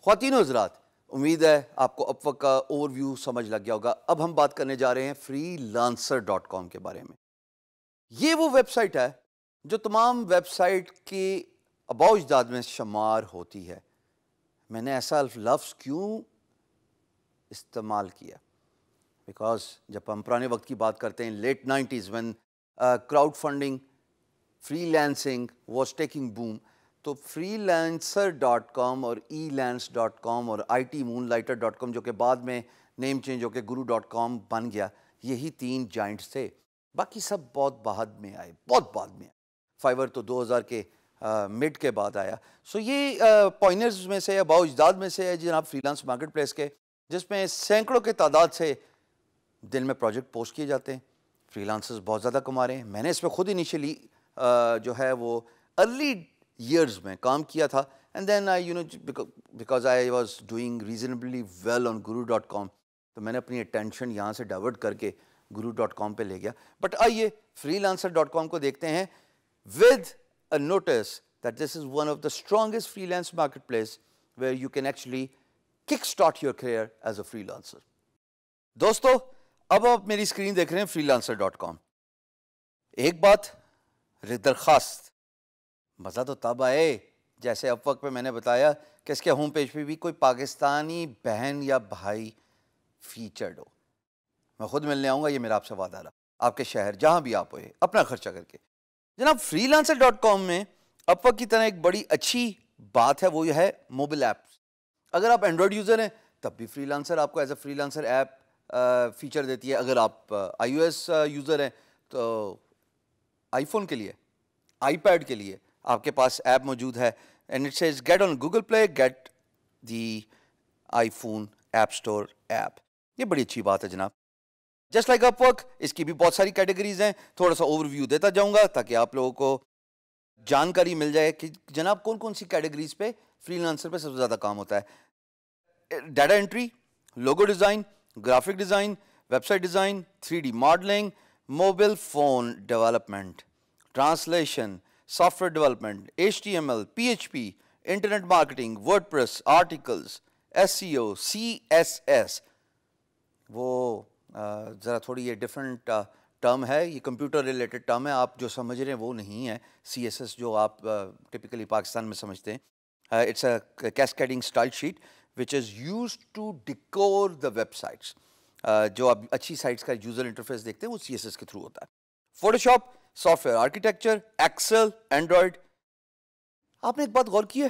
خواتین و حضرات، امید ہے آپ کو اپ وقت کا اوور ویو سمجھ لگ گیا ہوگا۔ اب ہم بات کرنے جا رہے ہیں freelancer.com کے بارے میں۔ یہ وہ ویب سائٹ ہے جو تمام ویب سائٹ کے آباء و اجداد میں شمار ہوتی ہے۔ میں نے ایسا لفظ کیوں استعمال کیا؟ بیکاز جب ہم پرانے وقت کی بات کرتے ہیں، late 90s when crowd funding free was taking boom, تو freelancer.com اور elance.com اور itmoonlighter.com جو کہ بعد میں نیم چینج ہو کے guru.com بن گیا، یہی 3 جائنٹس تھے۔ باقی سب بہت بعد میں آئے، بہت بعد میں آئے۔ فائیور تو 2000 کے مڈ کے بعد آیا۔ سو یہ پوائنرز میں سے آباء و اجداد میں سے ہے جناب فریلانس مارکیٹ پلیس کے، جس میں سینکڑوں کے تعداد سے دن میں پروجیکٹ پوسٹ کیے جاتے ہیں۔ فریلانسرز بہت زیادہ کما رہے ہیں۔ میں نے اس پہ خود انیشلی جو ہے وہ ارلی ایئرز میں کام کیا تھا، and then because I was doing reasonably well on guru.com، تو میں نے اپنی اٹینشن یہاں سے ڈائیورٹ کر کے guru.com پہ لے گیا۔ بٹ آئیے freelancer.com کو دیکھتے ہیں with a notice that this is one of the strongest freelance marketplace where you can actually kickstart your career as a freelancer۔ دوستو، اب آپ میری اسکرین دیکھ رہے ہیں freelancer.com۔ ایک بات درخواست، مزہ تو تب آئے جیسے اب وقت پہ میں نے بتایا کہ اس کے ہوم پیج پہ بھی کوئی پاکستانی بہن یا بھائی فیچرڈ ہو۔ میں خود ملنے آؤں گا، یہ میرا آپ سے وعدہ رہا، آپ کے شہر جہاں بھی آپ ہوئے، اپنا خرچہ کر کے۔ جناب freelancer.com میں اب وقت کی طرح ایک بڑی اچھی بات ہے، وہ یہ ہے موبائل ایپس۔ اگر آپ اینڈرائڈ یوزر ہیں تب بھی freelancer آپ کو as a freelancer app feature دیتی ہے۔ اگر آپ آئی او ایس یوزر ہیں تو آئی فون کے لیے، آئی پیڈ کے لیے آپ کے پاس ایپ موجود ہے، and it says get on Google Play, get the iPhone app store app. یہ بڑی اچھی بات ہے جناب۔ جسٹ لائک اپ ورک، اس کی بھی بہت ساری کیٹیگریز ہیں، تھوڑا سا اوور ویو دیتا جاؤں گا تاکہ آپ لوگوں کو جانکاری مل جائے کہ جناب کون کون سی کیٹیگریز پہ فریلانسر پہ سب سے زیادہ کام ہوتا ہے۔ Data entry, logo design, graphic design, website design, 3D modelling, mobile phone development, translation, software development, HTML، PHP، internet marketing, WordPress, articles, SEO، CSS۔ وہ ذرا تھوڑی یہ ڈفرینٹ ٹرم ہے، یہ کمپیوٹر ریلیٹڈ ٹرم ہے، آپ جو سمجھ رہے ہیں وہ نہیں ہے CSS جو آپ ٹپکلی پاکستان میں سمجھتے ہیں۔ It's a cascading style sheet which is used to decode the websites۔ جو آپ اچھی سائٹس کا یوزر انٹرفیس دیکھتے ہیں وہ CSS کے تھرو ہوتا ہے۔ Photoshop, software architecture, Excel, Android. آپ نے ایک بات غور کی ہے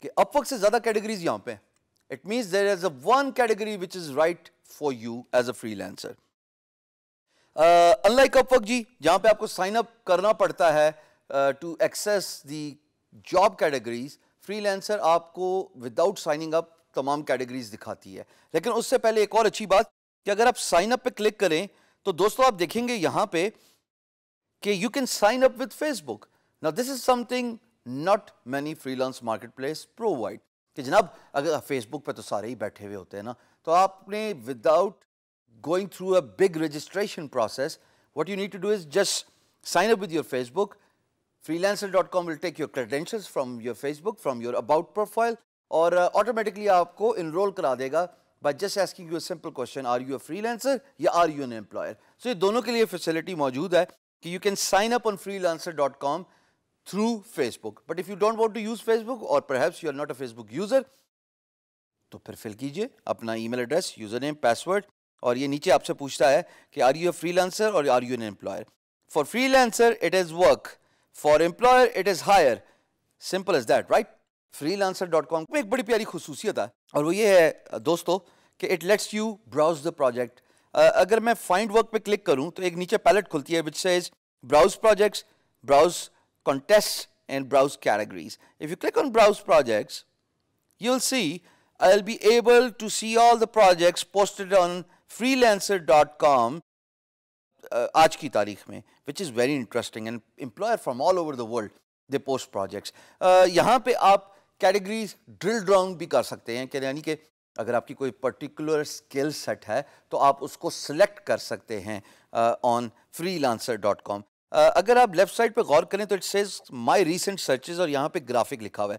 کہ اپ ورک سے زیادہ کیٹیگریز یہاں پہ ہیں۔ It means there is a one category which is right for you as a freelancer. Unlike Upwork جی، جہاں پہ آپ کو سائن اپ کرنا پڑتا ہے to access the job categories, freelancer آپ کو وداؤٹ سائننگ اپ تمام کیٹیگریز دکھاتی ہے۔ لیکن اس سے پہلے ایک اور اچھی بات کہ اگر آپ سائن اپ پہ کلک کریں تو دوستو آپ دیکھیں گے یہاں پہ کہ you can sign up with Facebook. نا this is something not many freelance marketplace provide, کہ جناب اگر فیس بک پہ تو سارے ہی بیٹھے ہوئے ہوتے ہیں نا، تو آپ نے without going through a big registration process, what you need to do is just sign up with your Facebook. freelancer.com will take your credentials from your Facebook, from your about profile، اور automatically آپ کو انرول کرا دے گا by just asking you a simple question، are you a freelancer یا are you an employer؟ so یہ دونوں کے لیے facility موجود ہے کہ you can sign up on freelancer.com through Facebook۔ but if you don't want to use Facebook or perhaps you are not a Facebook user، تو پھر فل کیجئے اپنا email address, username, password, اور یہ نیچے آپ سے پوچھتا ہے کہ are you a freelancer or are you an employer؟ for freelancer it is work، for employer it is hire، simple as that، right؟ freelancer.com میں ایک بڑی پیاری خصوصیت ہے اور وہ یہ ہے دوستو کہ it lets you browse the project۔ اگر میں find work پہ کلک کروں تو ایک نیچے پیلٹ کھلتی ہے which says browse projects، browse contests and browse categories۔ if you click on browse projects you'll see I'll be able to see all the projects posted on freelancer.com آج کی تاریخ میں، which is very interesting and employer from all over the world they post projects۔ یہاں پہ آپ categories drill down بھی کر سکتے ہیں، کہ یعنی کہ اگر آپ کی کوئی پرٹیکولر اسکل سیٹ ہے تو آپ اس کو سلیکٹ کر سکتے ہیں آن freelancer.com۔ اگر آپ لیفٹ سائڈ پہ غور کریں تو it says my recent searches, اور یہاں پہ گرافک لکھا ہوا ہے۔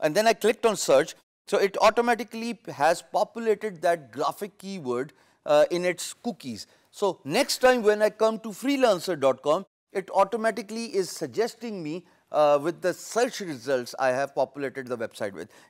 and then I clicked on search, so it automatically has populated that graphic keyword in its cookies. So next time when I come to freelancer.com, it automatically is suggesting me with the search results I have populated the website with.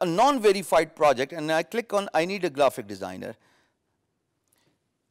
a non-verified project and I click on I need a graphic designer.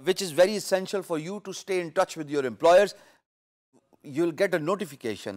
which is very essential for you to stay in touch with your employers. You'll get a notification.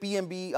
PMB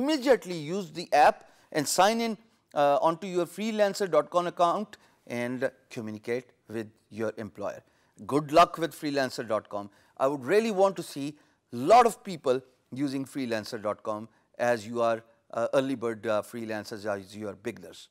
immediately use the app and sign in onto your freelancer.com account and communicate with your employer. Good luck with freelancer.com. I would really want to see a lot of people using freelancer.com as you are early bird freelancers, as you are beginners.